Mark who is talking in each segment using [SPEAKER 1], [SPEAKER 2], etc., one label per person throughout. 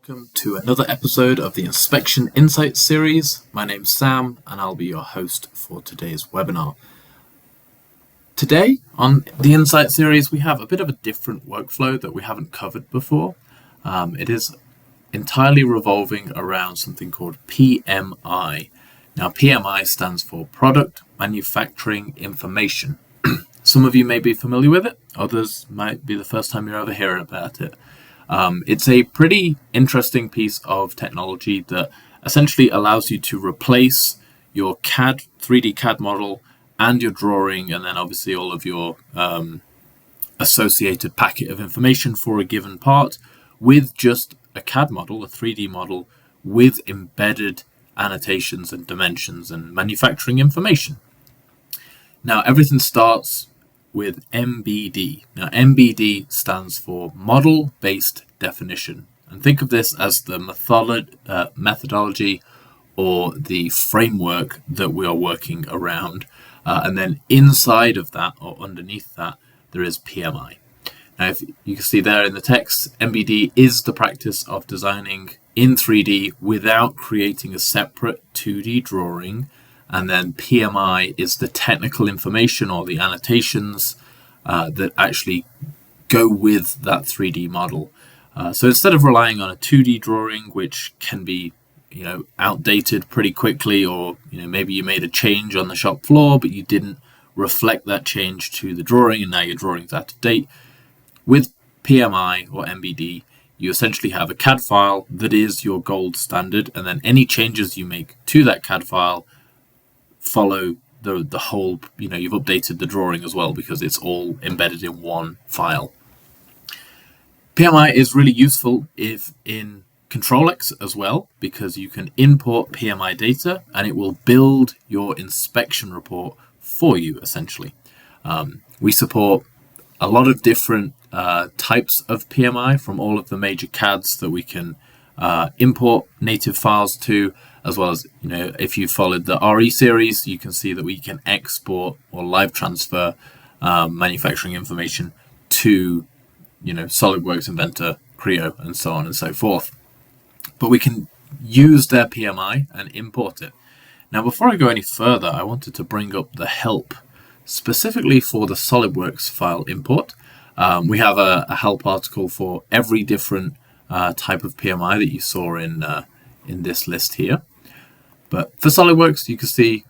[SPEAKER 1] welcome to another episode of the Inspection Insights series. My name's Sam and I'll be your host for today's webinar. Today on the Insight series we have a bit of a different workflow that we haven't covered before. It is entirely revolving around something called PMI. Now PMI stands for Product Manufacturing Information. Some of you may be familiar with it, others might be the first time you're ever hearing about it. It's a pretty interesting piece of technology that essentially allows you to replace your 3D CAD model and your drawing, and then obviously all of your associated packet of information for a given part with just a CAD model, a 3D model, with embedded annotations and dimensions and manufacturing information. Now everything starts with MBD. Now MBD stands for Model-Based Definition, and think of this as the methodology or the framework that we are working around, and then inside of that or underneath that there is PMI. Now if you can see there in the text, MBD is the practice of designing in 3D without creating a separate 2D drawing. And then PMI is the technical information or the annotations that actually go with that 3D model. So instead of relying on a 2D drawing, which can be, outdated pretty quickly, or maybe you made a change on the shop floor, but you didn't reflect that change to the drawing, and now your drawing's out of date. With PMI or MBD, you essentially have a CAD file that is your gold standard, and then any changes you make to that CAD file follow the whole, you've updated the drawing as well because it's all embedded in one file. PMI is really useful if in Control X as well, because you can import PMI data and it will build your inspection report for you essentially. We support a lot of different types of PMI from all of the major CADs that we can import native files to, as well as, if you followed the RE series, you can see that we can export or live transfer manufacturing information to, SolidWorks, Inventor, Creo, and so on and so forth. But we can use their PMI and import it. Now, before I go any further, I wanted to bring up the help specifically for the SolidWorks file import. We have a help article for every different type of PMI that you saw in this list here. But for SolidWorks, you can see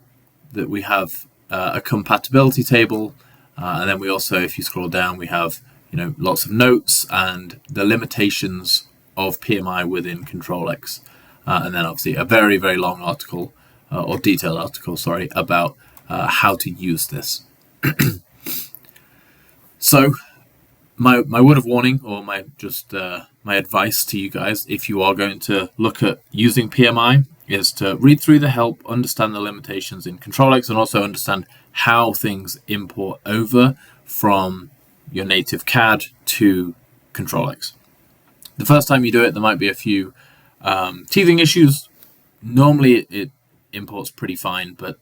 [SPEAKER 1] that we have a compatibility table, and then we also, if you scroll down, we have lots of notes and the limitations of PMI within Control X, and then obviously a very, very long article or detailed article, sorry, about how to use this. So my word of warning, or my advice to you guys, if you are going to look at using PMI, is to read through the help, understand the limitations in Control X, and also understand how things import over from your native CAD to Control X. The first time you do it, there might be a few teething issues. Normally it imports pretty fine, but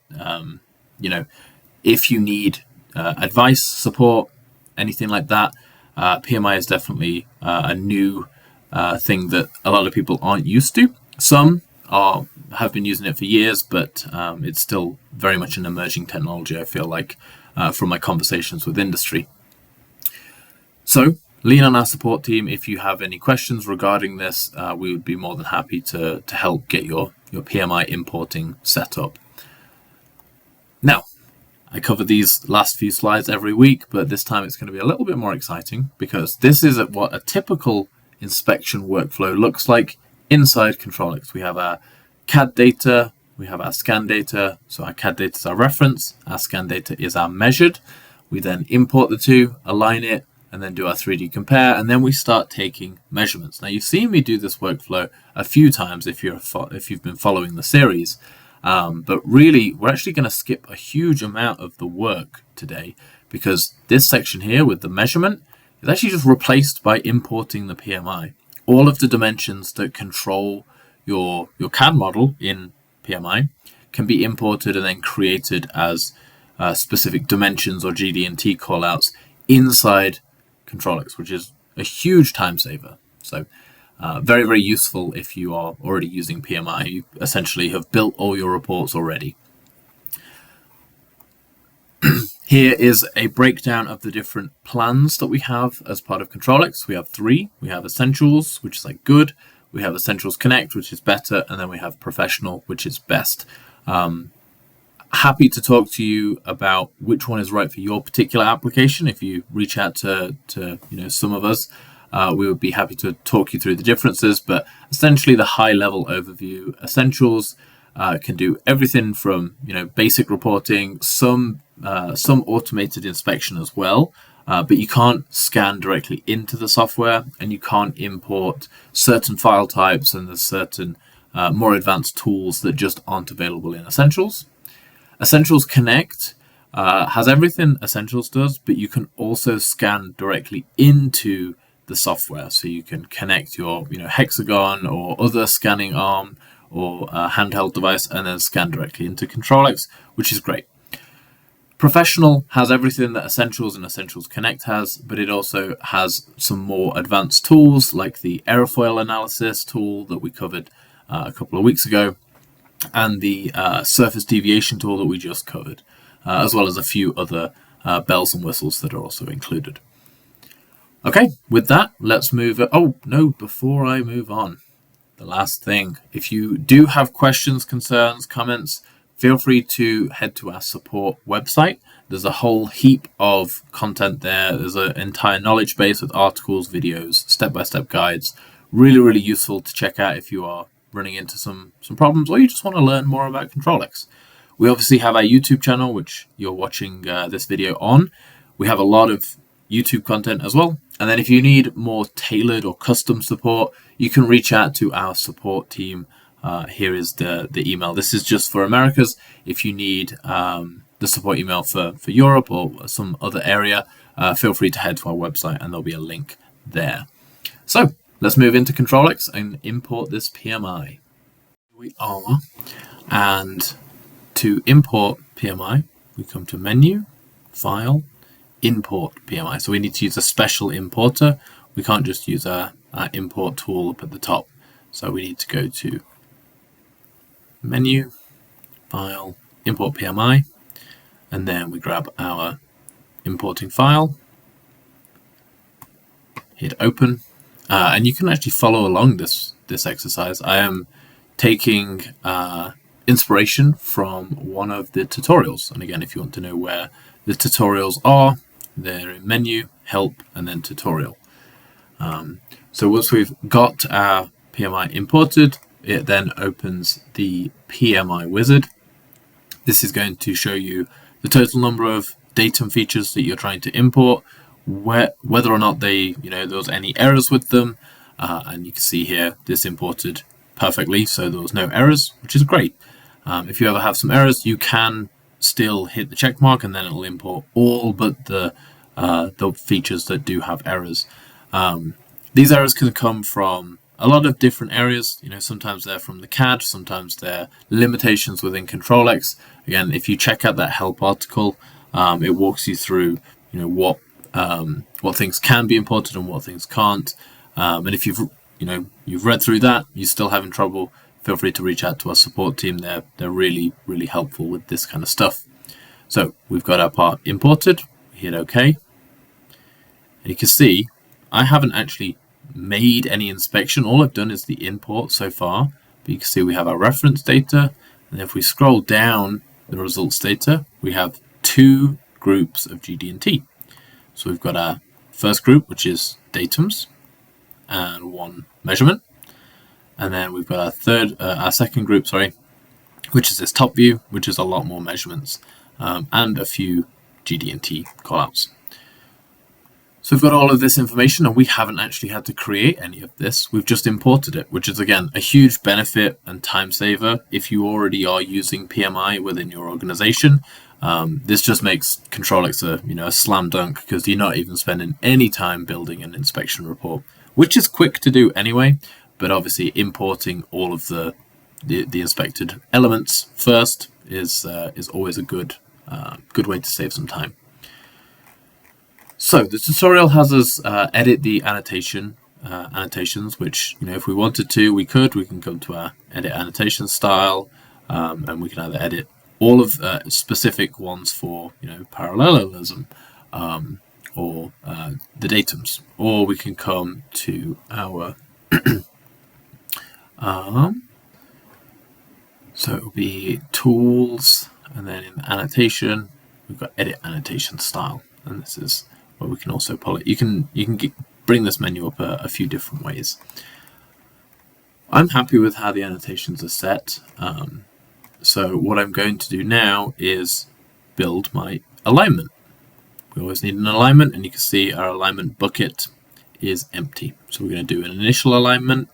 [SPEAKER 1] if you need advice, support, anything like that, PMI is definitely a new thing that a lot of people aren't used to. Some have been using it for years, but it's still very much an emerging technology, I feel like, from my conversations with industry. So lean on our support team if you have any questions regarding this. We would be more than happy to help get your PMI importing set up. Now, I cover these last few slides every week, but this time it's going to be a little bit more exciting because this is what a typical inspection workflow looks like inside Control X. We have our CAD data, we have our scan data. So our CAD data is our reference, our scan data is our measured. We then import the two, align it, and then do our 3D compare, and then we start taking measurements. Now you've seen me do this workflow a few times if you've been following the series. But really, we're actually going to skip a huge amount of the work today because this section here with the measurement is actually just replaced by importing the PMI. All of the dimensions that control your CAD model in PMI can be imported and then created as specific dimensions or GD&T callouts inside Control X, which is a huge time saver. So Very, very useful if you are already using PMI. You essentially have built all your reports already. Here is a breakdown of the different plans that we have as part of Control X. We have 3. We have Essentials, which is like good. We have Essentials Connect, which is better. And then we have Professional, which is best. Happy to talk to you about which one is right for your particular application. If you reach out to some of us, we would be happy to talk you through the differences. But essentially, the high-level overview: Essentials can do everything from basic reporting, some automated inspection as well. But you can't scan directly into the software, and you can't import certain file types, and there's certain more advanced tools that just aren't available in Essentials. Essentials Connect has everything Essentials does, but you can also scan directly into the software. So you can connect your hexagon or other scanning arm or handheld device and then scan directly into Control X, which is great. Professional has everything that Essentials and Essentials Connect has, but it also has some more advanced tools like the aerofoil analysis tool that we covered a couple of weeks ago, and the surface deviation tool that we just covered, as well as a few other bells and whistles that are also included. Okay, with that, let's move it. Oh, no, before I move on, the last thing, if you do have questions, concerns, comments, feel free to head to our support website. There's a whole heap of content there. There's an entire knowledge base with articles, videos, step-by-step guides. Really, really useful to check out if you are running into some problems or you just want to learn more about Control X. We obviously have our YouTube channel, which you're watching this video on. We have a lot of YouTube content as well. And then if you need more tailored or custom support, you can reach out to our support team. Here is the email. This is just for Americas. If you need the support email for Europe or some other area, feel free to head to our website and there'll be a link there. So let's move into Control X and import this PMI. Here we are. And to import PMI, we come to Menu, File, Import PMI. So we need to use a special importer. We can't just use our import tool up at the top. So we need to go to Menu, File, Import PMI, and then we grab our importing file, hit Open, and you can actually follow along this exercise. I am taking inspiration from one of the tutorials, and again, if you want to know where the tutorials are, they're in Menu, Help, and then Tutorial. So once we've got our PMI imported, it then opens the PMI wizard. This is going to show you the total number of datum features that you're trying to import, whether or not there was any errors with them, and you can see here this imported perfectly, so there was no errors, which is great. If you ever have some errors, you can still hit the check mark and then it'll import all but the features that do have errors. These errors can come from a lot of different areas. Sometimes they're from the CAD, sometimes they're limitations within Control X. Again, if you check out that help article, it walks you through what things can be imported and what things can't. And if you've read through that, you're still having trouble, feel free to reach out to our support team. They're really, really helpful with this kind of stuff. So we've got our part imported. We hit OK. And you can see I haven't actually made any inspection. All I've done is the import so far. But you can see we have our reference data. And if we scroll down the results data, we have 2 groups of GD&T. So we've got our first group, which is datums, and 1 measurement. And then we've got our second group, which is this top view, which is a lot more measurements, and a few GD&T callouts. So we've got all of this information, and we haven't actually had to create any of this. We've just imported it, which is, again, a huge benefit and time saver if you already are using PMI within your organization. This just makes Control X a slam dunk, because you're not even spending any time building an inspection report, which is quick to do anyway. But obviously importing all of the inspected elements first is always a good way to save some time. So the tutorial has us edit the annotation annotations, which, if we wanted to, we can come to our edit annotation style, and we can either edit all of specific ones for, parallelism, or the datums, or we can come to our so it will be tools, and then in annotation we've got edit annotation style, and this is where we can also pull it. You can bring this menu up a few different ways. I'm happy with how the annotations are set. So what I'm going to do now is build my alignment. We always need an alignment, and you can see our alignment bucket is empty. So we're going to do an initial alignment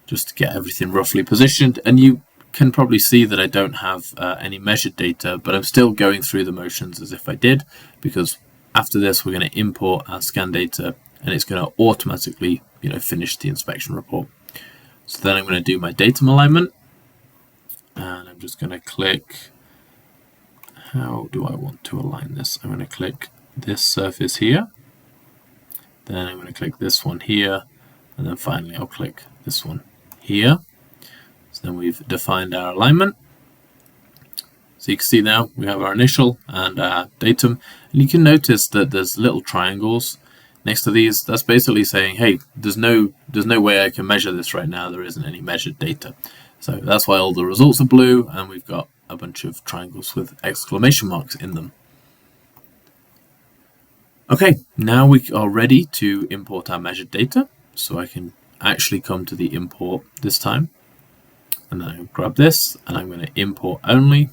[SPEAKER 1] just to get everything roughly positioned. And you can probably see that I don't have any measured data, but I'm still going through the motions as if I did, because after this we're going to import our scan data, and it's going to automatically finish the inspection report. So then I'm going to do my datum alignment, and I'm just going to click, how do I want to align this? I'm going to click this surface here, then I'm going to click this one here, and then finally I'll click this one here. So then we've defined our alignment. So you can see now we have our initial and our datum, and you can notice that there's little triangles next to these. That's basically saying, hey, there's no way I can measure this right now. There isn't any measured data. So that's why all the results are blue, and we've got a bunch of triangles with exclamation marks in them. Okay, now we are ready to import our measured data. So I can actually come to the import this time, and then I grab this, and I'm going to import only.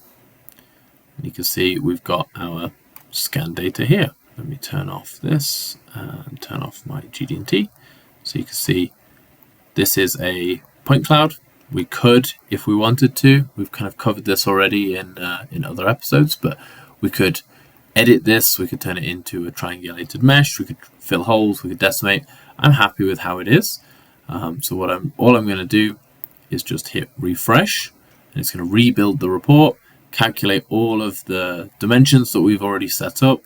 [SPEAKER 1] And you can see we've got our scan data here. Let me turn off this and turn off my GD&T. So you can see this is a point cloud. We could, if we wanted to, we've kind of covered this already in other episodes, but we could edit this, we could turn it into a triangulated mesh, we could fill holes, we could decimate. I'm happy with how it is. So all I'm going to do is just hit refresh, and it's going to rebuild the report, calculate all of the dimensions that we've already set up,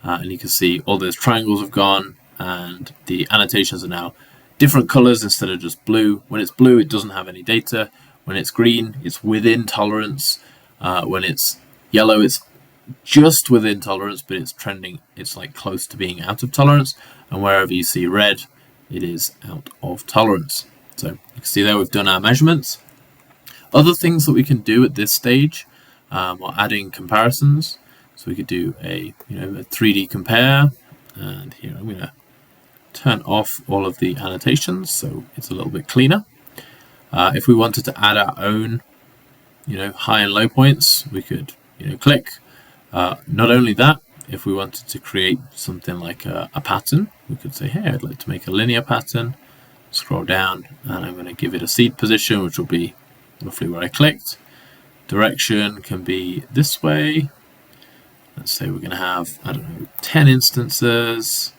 [SPEAKER 1] and you can see all those triangles have gone, and the annotations are now different colors instead of just blue. When it's blue, it doesn't have any data. When it's green, it's within tolerance. When it's yellow, it's just within tolerance, but it's trending, it's like close to being out of tolerance. And wherever you see red, it is out of tolerance. So you can see there we've done our measurements. Other things that we can do at this stage are adding comparisons. So we could do a 3D compare, and here I'm going to turn off all of the annotations so it's a little bit cleaner. If we wanted to add our own high and low points, we could click. Not only that, if we wanted to create something like a pattern, we could say, hey, I'd like to make a linear pattern. Scroll down, and I'm going to give it a seed position, which will be roughly where I clicked. Direction can be this way. Let's say we're going to have, 10 instances.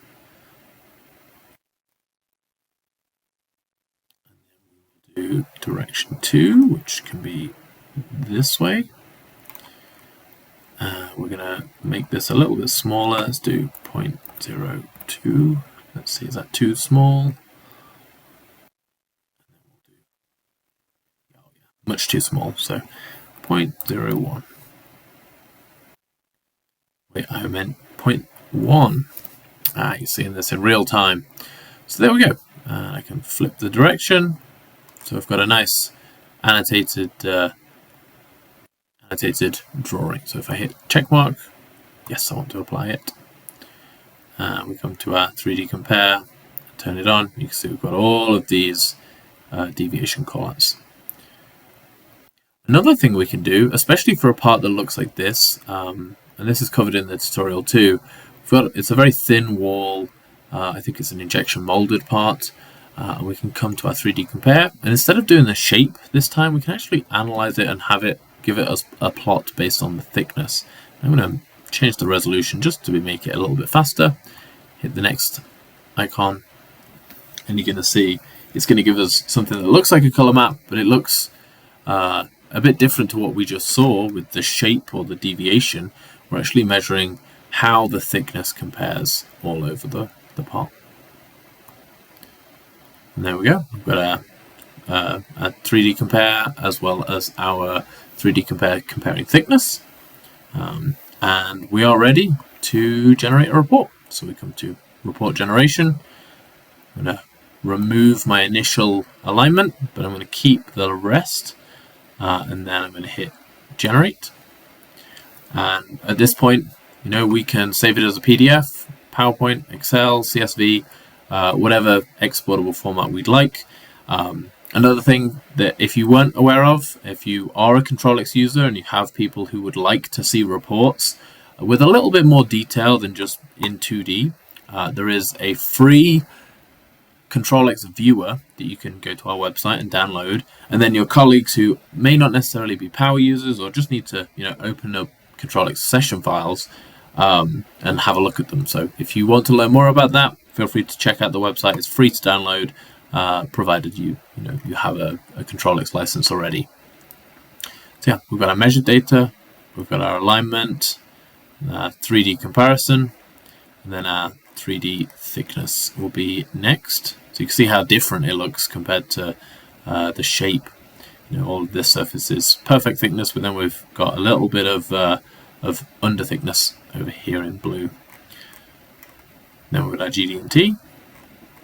[SPEAKER 1] Do direction 2, which can be this way. We're going to make this a little bit smaller. Let's do 0.02. Let's see, is that too small? Much too small, so 0.01. Wait, I meant 0.1. You're seeing this in real time. So there we go. I can flip the direction. So I've got a nice annotated drawing. So if I hit check mark, yes, I want to apply it. We come to our 3D compare, turn it on. You can see we've got all of these deviation callouts. Another thing we can do, especially for a part that looks like this, and this is covered in the tutorial too, it's a very thin wall. I think it's an injection molded part. And we can come to our 3D compare, and instead of doing the shape this time, we can actually analyze it and give it a plot based on the thickness. I'm going to change the resolution just to make it a little bit faster. Hit the next icon, and you're going to see it's going to give us something that looks like a color map, but it looks a bit different to what we just saw with the shape or the deviation. We're actually measuring how the thickness compares all over the part. And there we go. We've got a 3D compare as well as our 3D compare comparing thickness. And we are ready to generate a report. So we come to report generation. I'm going to remove my initial alignment, but I'm going to keep the rest. And then I'm going to hit generate. And at this point, we can save it as a PDF, PowerPoint, Excel, CSV, whatever exportable format we'd like. Another thing that if you weren't aware of, if you are a Control X user and you have people who would like to see reports with a little bit more detail than just in 2D, there is a free Control X viewer that you can go to our website and download, and then your colleagues who may not necessarily be power users or just need to open up Control X session files and have a look at them. So if you want to learn more about that, feel free to check out the website. It's free to download, provided you have a Control X license already. So yeah, we've got our measured data, we've got our alignment, 3D comparison, and then our 3D thickness will be next. So you can see how different it looks compared to the shape. All of this surface is perfect thickness, but then we've got a little bit of under thickness over here in blue. Then we've got our GD&T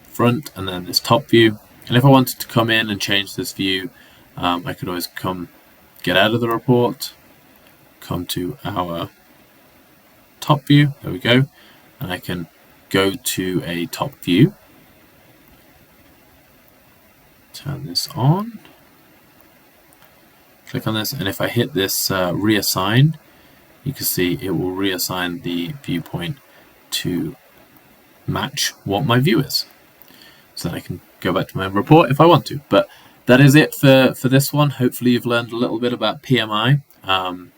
[SPEAKER 1] front, and then this top view. And if I wanted to come in and change this view, I could always get out of the report, come to our top view. There we go, and I can go to a top view, turn this on, click on this, and if I hit this reassign, you can see it will reassign the viewpoint to match what my view is. So then I can go back to my report if I want to. But that is it for this one. Hopefully you've learned a little bit about PMI.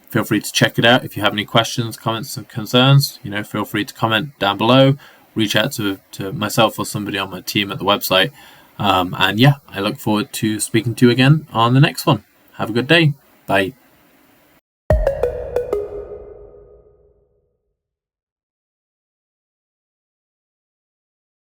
[SPEAKER 1] Feel free to check it out. If you have any questions, comments, and concerns, feel free to comment down below. Reach out to myself or somebody on my team at the website. And yeah, I look forward to speaking to you again on the next one. Have a good day. Bye.